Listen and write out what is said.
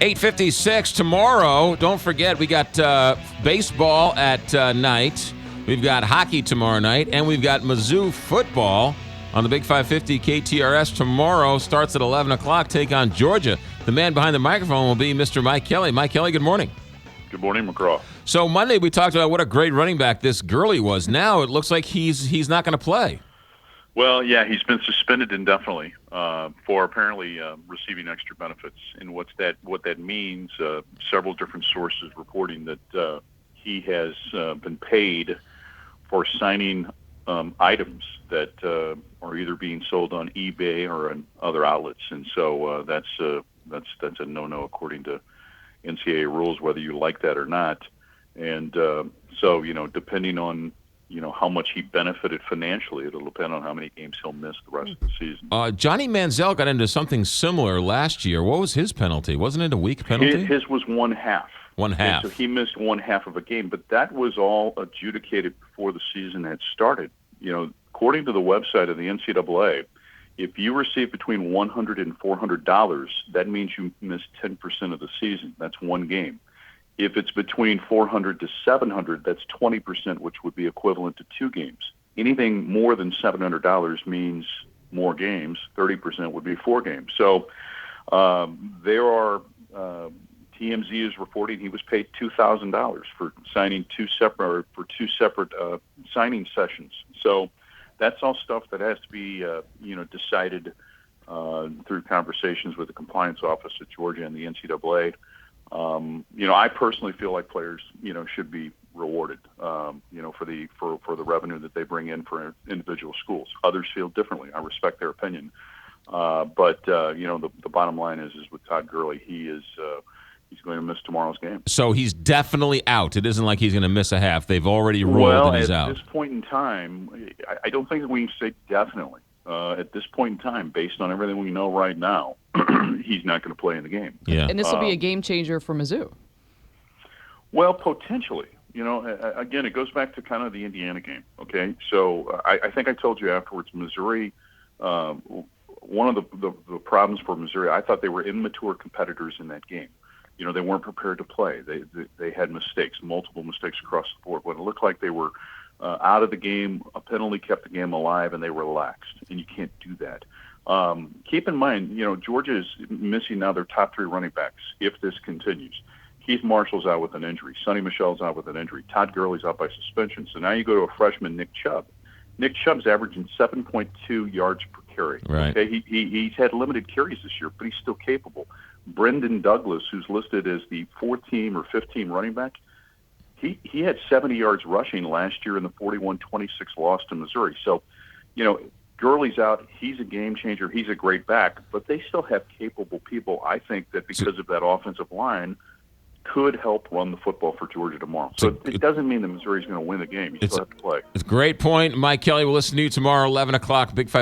8:56 tomorrow. Don't forget, we got baseball at night. We've got hockey tomorrow night, and we've got Mizzou football on the Big 550 KTRS tomorrow. Starts at 11 o'clock. Take on Georgia. The man behind the microphone will be Mr. Mike Kelly. Mike Kelly, good morning. Good morning, McGraw. So Monday we talked about what a great running back this Gurley was. Now it looks like he's not going to play. Well, yeah, he's been suspended indefinitely for apparently receiving extra benefits. And what that means, several different sources reporting that he has been paid for signing items that are either being sold on eBay or on other outlets. And so that's a no-no according to NCAA rules, whether you like that or not. And so, depending on how much he benefited financially, it'll depend on how many games he'll miss the rest of the season. Johnny Manziel got into something similar last year. What was his penalty? Wasn't it a week penalty? His was 1/2. 1/2. So he missed 1/2 of a game, but that was all adjudicated before the season had started. According to the website of the NCAA, if you receive between $100 and $400, that means you missed 10% of the season. That's one game. If it's between $400 to $700, that's 20%, which would be equivalent to 2 games. Anything more than $700 means more games. 30% would be 4 games. So there are TMZ is reporting he was paid $2,000 for signing two separate signing sessions. So that's all stuff that has to be decided through conversations with the compliance office at Georgia and the NCAA. I personally feel like players, should be rewarded, for the revenue that they bring in for individual schools. Others feel differently. I respect their opinion. But the bottom line is with Todd Gurley, he's going to miss tomorrow's game. So he's definitely out. It isn't like he's going to miss a half. They've already ruled and he's out. At this point in time, I don't think that we can say definitely. At this point in time, based on everything we know right now, he's not going to play in the game. Yeah. And this will be a game changer for Mizzou. Well, potentially. Again, it goes back to kind of the Indiana game. Okay, so I think I told you afterwards, Missouri. One of the problems for Missouri, I thought they were immature competitors in that game. They weren't prepared to play. They had mistakes, multiple mistakes across the board. When it looked like they were out of the game, a penalty kept the game alive, and they relaxed. And you can't do that. Keep in mind, Georgia is missing now their top 3 running backs if this continues. Keith Marshall's out with an injury. Sonny Michel's out with an injury. Todd Gurley's out by suspension. So now you go to a freshman, Nick Chubb. Nick Chubb's averaging 7.2 yards per carry. Right. Okay? He's had limited carries this year, but he's still capable. Brendan Douglas, who's listed as the 4th-team or 5th-team running back, he had 70 yards rushing last year in the 41-26 loss to Missouri. So, Gurley's out. He's a game changer. He's a great back, but they still have capable people. I think that because of that offensive line, could help run the football for Georgia tomorrow. So it doesn't mean that Missouri's going to win the game. You still have to play. It's a great point. Mike Kelly will listen to you tomorrow, 11 o'clock, Big 550.